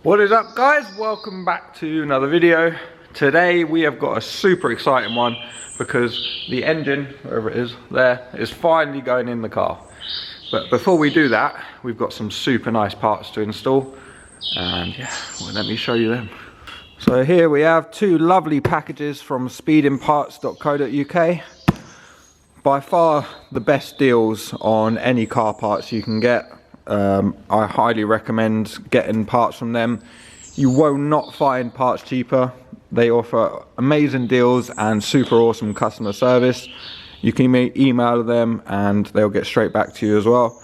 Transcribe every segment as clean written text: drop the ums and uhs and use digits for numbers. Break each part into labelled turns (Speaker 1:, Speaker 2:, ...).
Speaker 1: What is up, guys? Welcome back to another video. Today we have got a super exciting one because the engine, wherever it is, there, is finally going in the car. But before we do that, we've got some super nice parts to install, and yeah, well, let me show you them. So here we have two lovely packages from speedinparts.co.uk. By far the best deals on any car parts you can get. I highly recommend getting parts from them. You will not find parts cheaper. They offer amazing deals and super awesome customer service. You can email them and they'll get straight back to you as well.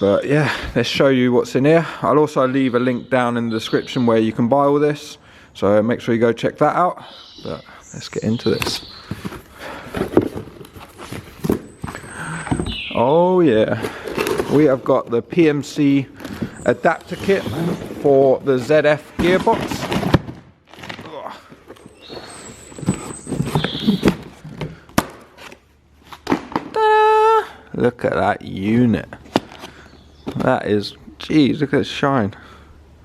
Speaker 1: But yeah, let's show you what's in here. I'll also leave a link down in the description where you can buy all this, so make sure you go check that out. But let's get into this. Oh yeah, we have got the PMC adapter kit for the ZF gearbox. Look at that unit. That is, geez, look at it shine.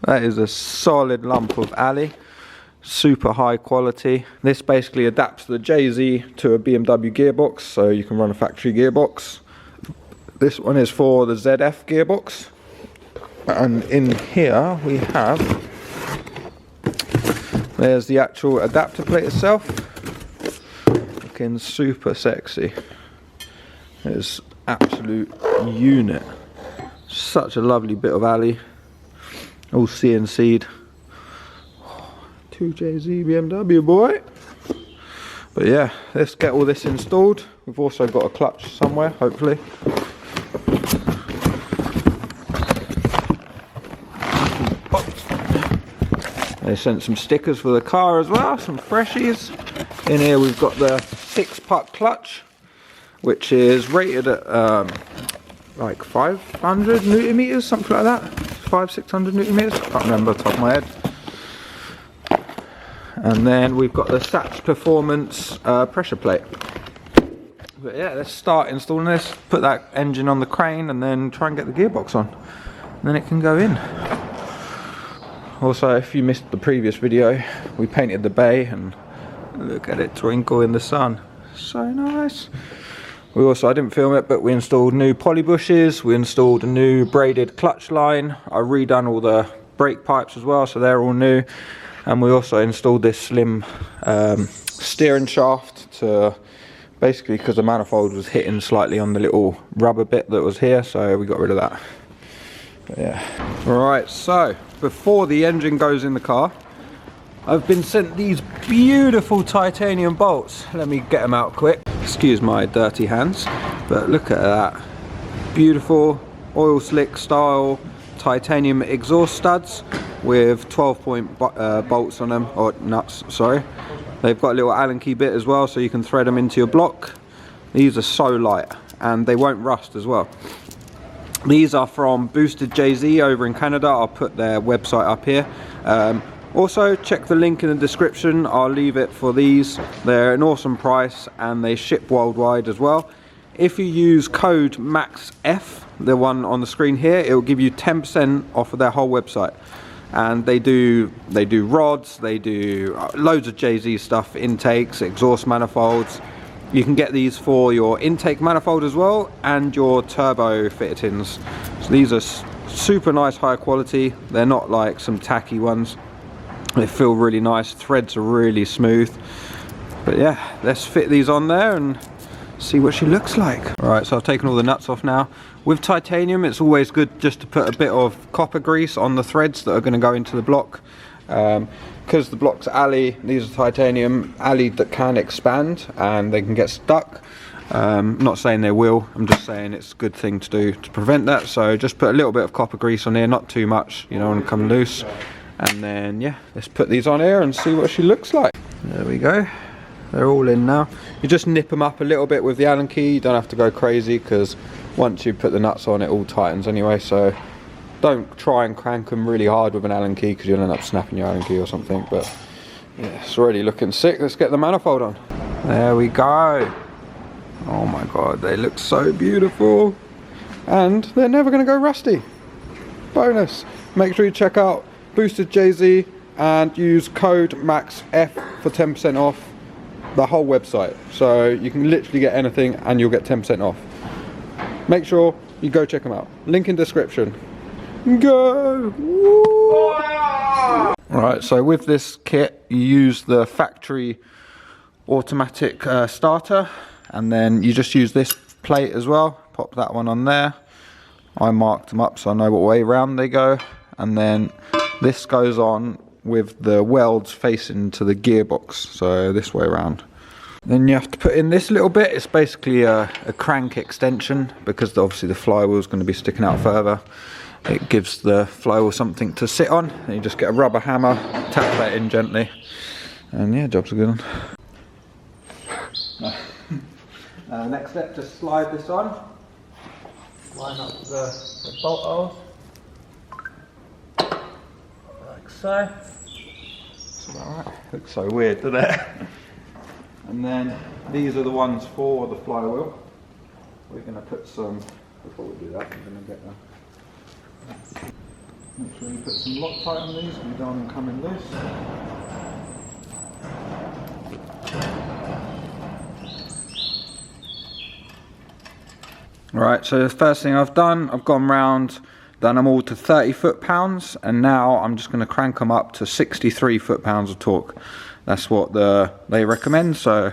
Speaker 1: That is a solid lump of alley. Super high quality. This basically adapts the JZ to a BMW gearbox, so you can run a factory gearbox. This one is for the ZF gearbox. And in here we have, there's the actual adapter plate itself. Looking super sexy. It's absolute unit. Such a lovely bit of alley. All CNC'd. 2JZ BMW boy. But yeah, let's get all this installed. We've also got a clutch somewhere, hopefully. They sent some stickers for the car as well, some freshies. In here we've got the 6-puck clutch, which is rated at like 500 newton meters, something like that. 500-600 newton meters, I can't remember off the top of my head. And then we've got the Satch Performance pressure plate. But yeah, let's start installing this, put that engine on the crane and then try and get the gearbox on. And then it can go in. Also, if you missed the previous video, we painted the bay and look at it twinkle in the sun. So nice. We also, I didn't film it, but we installed new poly bushes, we installed a new braided clutch line, I redone all the brake pipes as well, so they're all new. And we also installed this slim steering shaft to, basically because the manifold was hitting slightly on the little rubber bit that was here, so we got rid of that. But yeah. Alright, so before the engine goes in the car, I've been sent these beautiful titanium bolts. Let me get them out quick. Excuse my dirty hands, but look at that. Beautiful oil slick style titanium exhaust studs with 12-point bolts on them, or nuts, sorry. They've got a little Allen key bit as well, so you can thread them into your block. These are so light, and they won't rust as well. These are from Boosted JZ over in Canada. I'll put their website up here. Also, check the link in the description. I'll leave it for these. They're an awesome price and they ship worldwide as well. If you use code MAXF, the one on the screen here, it will give you 10% off of their whole website. And they do rods, they do loads of JZ stuff, intakes, exhaust manifolds. You can get these for your intake manifold as well and your turbo fittings. So these are super nice, high quality. They're not like some tacky ones. They feel really nice, threads are really smooth. But yeah, let's fit these on there and see what she looks like. Alright, so I've taken all the nuts off now. With titanium, it's always good just to put a bit of copper grease on the threads that are going to go into the block. Because the block's alley, these are titanium alley that can expand and they can get stuck. I'm not saying they will, I'm just saying it's a good thing to do to prevent that. So just put a little bit of copper grease on here, not too much, you don't want to come loose. And then yeah, let's put these on here and see what she looks like. There we go, they're all in now. You just nip them up a little bit with the Allen key, you don't have to go crazy because once you put the nuts on it all tightens anyway, so don't try and crank them really hard with an Allen key because you'll end up snapping your Allen key or something. But yeah, it's already looking sick. Let's get the manifold on. There we go. Oh my god, they look so beautiful and they're never going to go rusty. Bonus. Make sure you check out Boosted Jay-Z and use code MAXF for 10% off the whole website. So you can literally get anything and you'll get 10% off. Make sure you go check them out. Link in description. Go! Woo! Right, so with this kit you use the factory automatic starter, and then you just use this plate as well. Pop that one on there. I marked them up so I know what way round they go, and then this goes on with the welds facing to the gearbox, so this way around. Then you have to put in this little bit. It's basically a crank extension, because obviously the flywheel is going to be sticking out further. It gives the flywheel something to sit on. And you just get a rubber hammer, tap that in gently, and yeah, job's a good one. Next step, just slide this on. Line up the bolt holes, like so. That's about right. Looks so weird, doesn't it? And then these are the ones for the flywheel. We're going to put some, before we do that, we're going to get them. Make sure you put some Loctite on these, you don't want them coming loose. Right, so the first thing I've done, I've gone round, done them all to 30 foot-pounds, and now I'm just going to crank them up to 63 foot-pounds of torque. That's what they recommend, so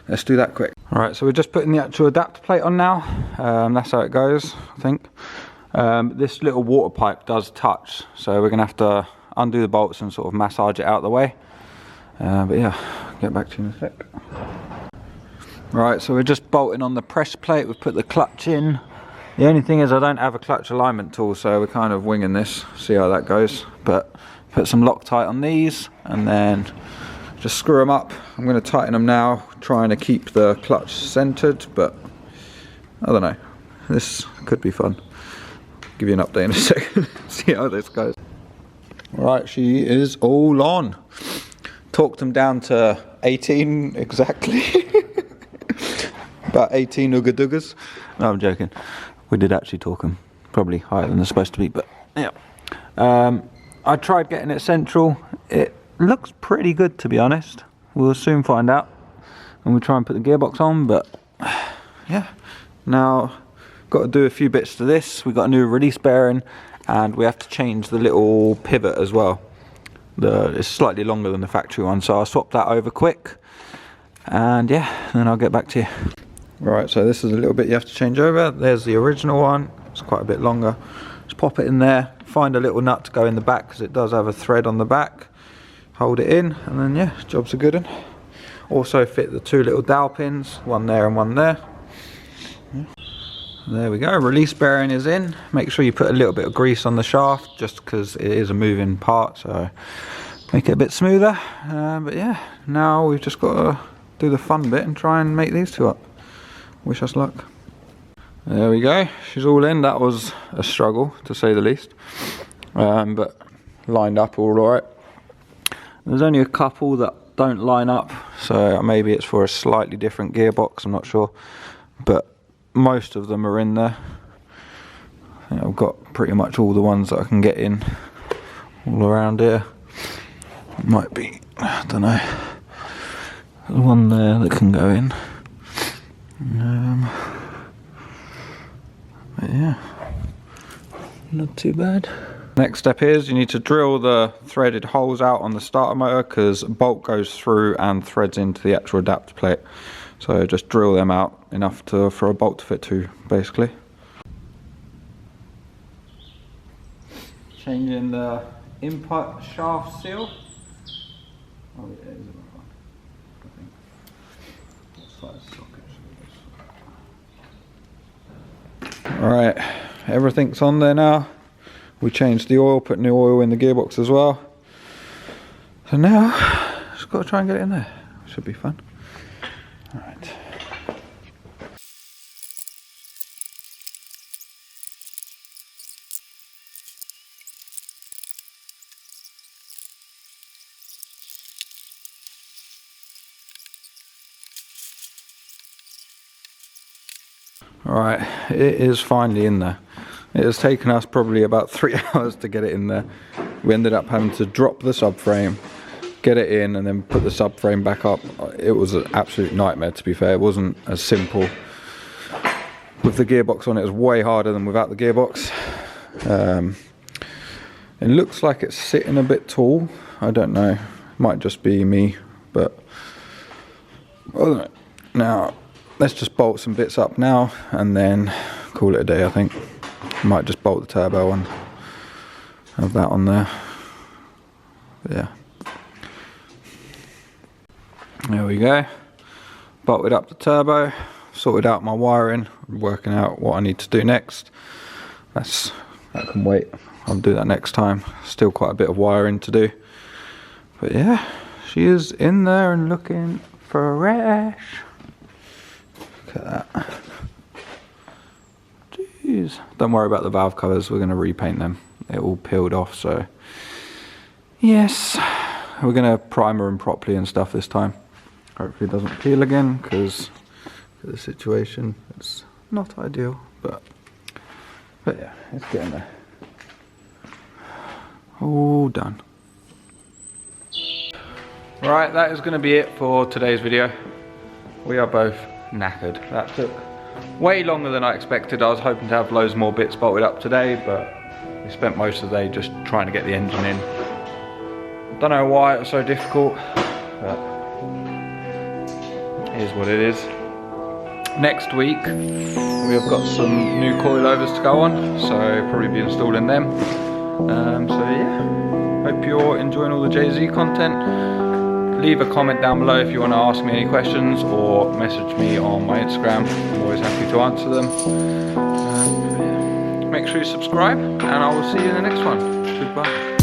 Speaker 1: let's do that quick. Alright, so we're just putting the actual adapter plate on now. That's how it goes, I think. This little water pipe does touch, so we're going to have to undo the bolts and sort of massage it out of the way. But yeah, I'll get back to you in a sec. Right, so we're just bolting on the pressure plate. We've put the clutch in. The only thing is I don't have a clutch alignment tool, so we're kind of winging this, see how that goes. But put some Loctite on these and then just screw them up. I'm going to tighten them now, trying to keep the clutch centered, but I don't know. This could be fun. Give you an update in a second, see how this goes. Right, she is all on. Torqued them down to 18 exactly. About 18 ooga-doogas. No, I'm joking. We did actually torque them. Probably higher than they're supposed to be, but yeah. I tried getting it central. It looks pretty good, to be honest. We'll soon find out. And we'll try and put the gearbox on, but yeah. Now, got to do a few bits to this. We've got a new release bearing, and we have to change the little pivot as well. It's slightly longer than the factory one, so I'll swap that over quick. And yeah, then I'll get back to you. Right, so this is a little bit you have to change over. There's the original one. It's quite a bit longer. Just pop it in there. Find a little nut to go in the back, because it does have a thread on the back. Hold it in, and then yeah, job's a good one. Also fit the two little dowel pins, one there and one there. Yeah. There we go, release bearing is in. Make sure you put a little bit of grease on the shaft, just because it is a moving part, so make it a bit smoother. But yeah, now we've just got to do the fun bit and try and make these two up. Wish us luck. There we go, she's all in. That was a struggle, to say the least, but lined up all right. There's only a couple that don't line up, so maybe it's for a slightly different gearbox, I'm not sure, but most of them are in there. I think I've got pretty much all the ones that I can get in all around here. It might be, I don't know, there's one there that can go in. But yeah, not too bad. Next step is you need to drill the threaded holes out on the starter motor, because a bolt goes through and threads into the actual adapter plate. So just drill them out enough for a bolt to fit to, basically. Changing the input shaft seal. Oh, it is. I think. What size socket should it be? Alright, everything's on there now. We changed the oil, put new oil in the gearbox as well. So now, just got to try and get it in there. Should be fun. Alright. Alright, it is finally in there. It has taken us probably about 3 hours to get it in there. We ended up having to drop the subframe, get it in, and then put the subframe back up. It was an absolute nightmare, to be fair. It wasn't as simple. With the gearbox on, it was way harder than without the gearbox. It looks like it's sitting a bit tall. I don't know. It might just be me, but now let's just bolt some bits up now and then call it a day. I think might just bolt the turbo on, have that on there. But yeah, there we go. Bolted up the turbo, sorted out my wiring, working out what I need to do next. That can wait. I'll do that next time. Still quite a bit of wiring to do. But yeah, she is in there and looking fresh. Look at that. Jeez. Don't worry about the valve covers, we're going to repaint them. They're all peeled off, so yes. We're going to primer them properly and stuff this time. Hopefully it doesn't peel again, because of the situation, it's not ideal. But yeah, it's getting there. All done. Right, that is going to be it for today's video. We are both knackered. That took way longer than I expected. I was hoping to have loads more bits bolted up today, but we spent most of the day just trying to get the engine in. Don't know why it was so difficult, but it is what it is. Next week we have got some new coilovers to go on, so probably be installing them. So yeah, hope you're enjoying all the JZ content. Leave a comment down below if you want to ask me any questions, or message me on my Instagram. I'm always happy to answer them. Yeah. Make sure you subscribe, and I will see you in the next one. Goodbye.